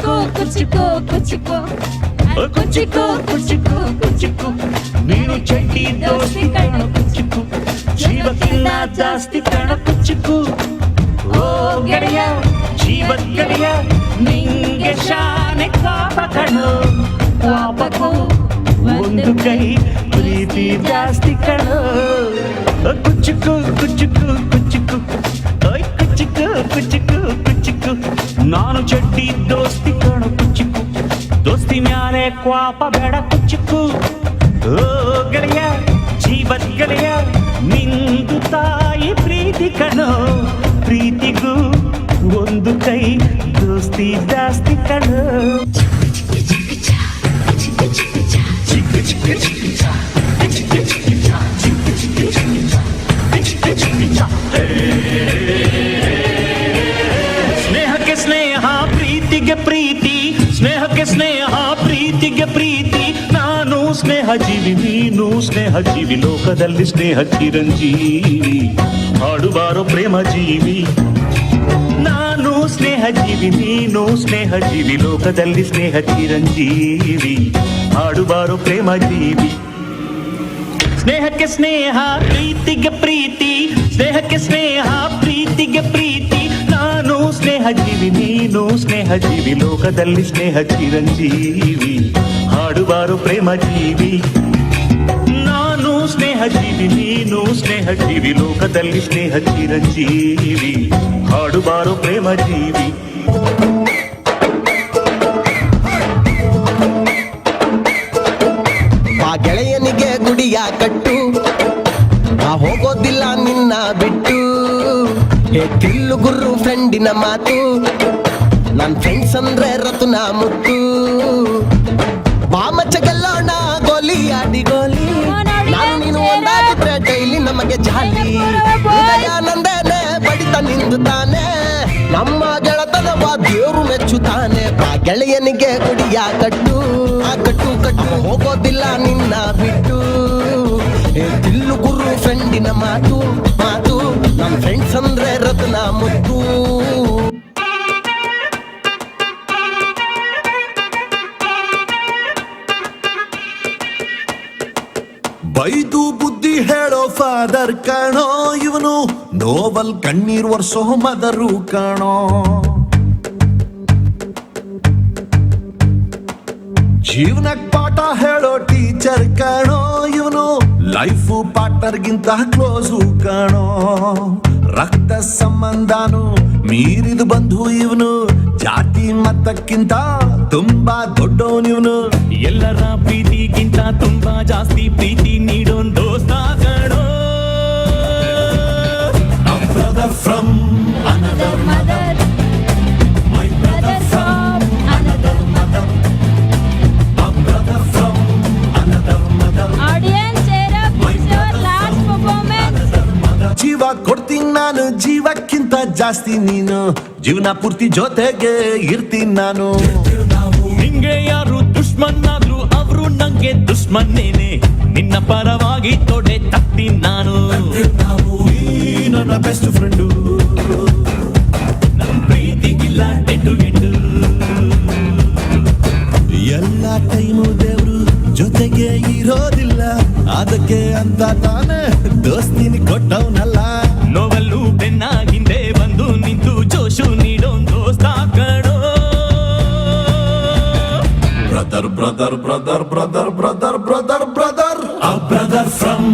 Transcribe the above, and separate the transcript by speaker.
Speaker 1: ಕುಚಿಕೋ ಕುಚಿಕೋ ಕುಚಿಕೋ ಕುಚಿಕೋ ಕುಚಿಕೋ ಕುಚಿಕೋ ನೀನು ಚಡ್ಡಿ ದೋಸ್ತಿ ಕಣ ಕುಚಿಕೋ ಜೀವಕ್ಕಿಂತ ಜಾಸ್ತಿ ಕಣ ಕುಚಿಕೋ ಓ ಗೆಳೆಯ ಜೀವದ ಗೆಳೆಯ ನಿಂಗೆ ಶಾನೆ ಕಾಪ ಕಣೋ ಪಾಪಕ್ಕೂ ಒಂದು ಕೈ ಪ್ರೀತಿ ಜಾಸ್ತಿ ಕಣೋ ಕುಚಿಕೋ ಕುಚಿಕೋ ಕುಚಿಕೋ ಓಯ್ ಕುಚಿಕೋ ಕುಚಿಕೋ ಕುಚಿಕೋ ನಾನು ಚಡ್ಡಿ ದೋಸ್ತಿ ಕಣ ಕುಚಿಕೋ ದೋಸ್ತಿ ಮ್ಯಾಲೆ ಕ್ವಾಪ ಬೇಡ ಕುಚಿಕೋ ಓ ಗೆಳೆಯ ಜೀವದ ಗೆಳೆಯ ನಿಂದು ತಾಯಿ ಪ್ರೀತಿ ಕಣೋ ಪ್ರೀತಿಗೂ ಒಂದು ಕೈ ದೋಸ್ತಿ ಜಾಸ್ತಿ ಕಣೋ ಸ್ನೇಹಕ್ಕೆ ಸ್ನೇಹ ಪ್ರೀತಿಗೆ ಪ್ರೀತಿ ಸ್ನೇಹಕ್ಕೆ ಸ್ನೇಹ ಪ್ರೀತಿಗೆ ಪ್ರೀತಿ ನಾನು ಸ್ನೇಹ ಜೀವಿ ನೀನು ಸ್ನೇಹ ಜೀವಿ ಲೋಕದಲ್ಲಿ ಸ್ನೇಹ ಚಿರಂಜೀವಿ ಹಾಡುವಾರೋ ಪ್ರೇಮ ಜೀವಿ ನಾನು ಸ್ನೇಹ ಜೀವಿ ನೀನು ಸ್ನೇಹ ಜೀವಿ ಲೋಕದಲ್ಲಿ ಸ್ನೇಹ ಚಿರಂಜೀವಿ ಹಾಡುವಾರೋ ಪ್ರೇಮ ಜೀವಿ ಸ್ನೇಹಕ್ಕೆ ಸ್ನೇಹ ಪ್ರೀತಿಗೆ ಪ್ರೀತಿ ಸ್ನೇಹಕ್ಕೆ ಸ್ನೇಹ ಪ್ರೀತಿಗೆ ಪ್ರೀತಿ ನಾನು ಸ್ನೇಹ ಜೀವಿ ನೀನು ಸ್ನೇಹ ಜೀವಿ ಲೋಕದಲ್ಲಿ ಸ್ನೇಹ ಚಿರಂಜೀವಿ ಹಾಡುವಾರೋ ಪ್ರೇಮ ಜೀವಿ ನಾನು ಸ್ನೇಹ ಜೀವಿ ನೀನು ಸ್ನೇಹ ಜೀವಿ ಲೋಕದಲ್ಲಿ ಸ್ನೇಹ ಚಿರಂಜೀವಿ ಹಾಡುವಾರೋ ಪ್ರೇಮ ಜೀವಿ
Speaker 2: ಗೆಳೆಯನಿಗೆ ಗುಡಿಯ ಕಟ್ಟು ನಾ ಹೋಗೋದಿಲ್ಲ ನಿನ್ನ ಬಿಟ್ಟು ತಿಲ್ಲು ಗುರು ಫ್ರೆಂಡಿನ ಮಾತು ನನ್ ಫ್ರೆಂಡ್ಸ್ ಅಂದ್ರೆ ರತುನ ಮುತ್ತು ಮಾಮಚ್ಚ ಗೆಲ್ಲೋಣ ಗೋಲಿ ಆಡಿ ಗೋಲಿ ನಾನು ನೀನು ಒಂದಾಗಿದ್ರೆ ಡೈಲಿ ನಮಗೆ ಜಾಲಿ ನಂದೇನೆ ಬಡಿತ ನಿಂದು ತಾನೆ ನಮ್ಮ ಗೆಳತನವ ದೇವ್ರು ಮೆಚ್ಚುತ್ತಾನೆ ಬಾ ಗೆಳೆಯನಿಗೆ ಗುಡಿಯ ಕಟ್ಟು ಕಟ್ಟು ಕಟ್ಟು ಹೋಗೋದಿಲ್ಲ ನಿನ್ನ ಬಿಟ್ಟು ತಿಲ್ಲು ಗುರು ಫ್ರೆಂಡಿನ ಮಾತು ಮಾತು ನಮ್ಮ ಫ್ರೆಂಡ್ಸ್ ಅಂದ್ರೆ ರತ್ನ ಮುತ್ತು
Speaker 3: ಬೈದು ಬುದ್ಧಿ ಹೇಳೋ ಫಾದರ್ ಕಾಣೋ ಇವನು ನೋವಲ್ ಕಣ್ಣೀರ್ ವರ್ಷೋ ಮದರು ಕಾಣೋ ಜೀವನಕ್ ಪಾಠ ಹೇಳೋ ಟೀಚರ್ ಕಾಣೋ ಇವನು ಲೈಫು ಪಾರ್ಟ್ನರ್ಗಿಂತ ಕ್ಲೋಸು ಕಾಣೋ ರಕ್ತ ಸಂಬಂಧನು ಮೀರಿದು ಬಂಧು ಇವನು ಜಾತಿ ಮತಕ್ಕಿಂತ ತುಂಬಾ ದೊಡ್ಡವನಿವನು
Speaker 4: ಎಲ್ಲರ ಪ್ರೀತಿಗಿಂತ ತುಂಬಾ ಜಾಸ್ತಿ ಪ್ರೀತಿ ನೀಡೋನ್ ದೋಸ್ತ ಕಣೋ
Speaker 3: brother from another mother my brother from another mother my brother from another mother
Speaker 1: audience cheer up it's your last performance
Speaker 3: ಜೀವ ಕೊಡ್ತೀನಿ ನಾನು ಜೀವಕ್ಕಿಂತ ಜಾಸ್ತಿ ನೀನು ಜೀವನ ಪೂರ್ತಿ ಜೊತೆಗೆ ಇರ್ತೀನಿ ನಾನು
Speaker 4: ನಿಂಗೆ ಯಾರು ದುಶ್ಮನ್ನಾದ್ರು ಅವರು ನಂಗೆ ದುಶ್ಮನ್ನೇನೆ ನಿನ್ನ ಪರವಾಗಿ ತೊಡೆ ತಕ್ತೀನಿ ನಾನು
Speaker 3: ನನ್ನ ಬೆಸ್ಟ್ ಫ್ರೆಂಡು
Speaker 4: ನನ್ನ ಪ್ರೀತಿಗಿಲ್ಲ ಎಂಟು ಎಂಟು
Speaker 3: ಎಲ್ಲ ಟೈಮು ದೇವ್ರು ಜೊತೆಗೆ ಇರೋದಿಲ್ಲ ಅದಕ್ಕೆ ಅಂತ ತಾನೇ ದೋಸ್ತಿನಿ ಕೊಟ್ಟವನಲ್ಲ
Speaker 4: ನೋವಲ್ಲೂ ಬೆನ್ನ ಹಿಂದೆ ಬಂದು ನಿಂತು ಜೋಶು ನೀಡೋನ್ ದೋಸ್ತ ಕಣೋ
Speaker 3: brother brother brother brother brother brother brother a brother from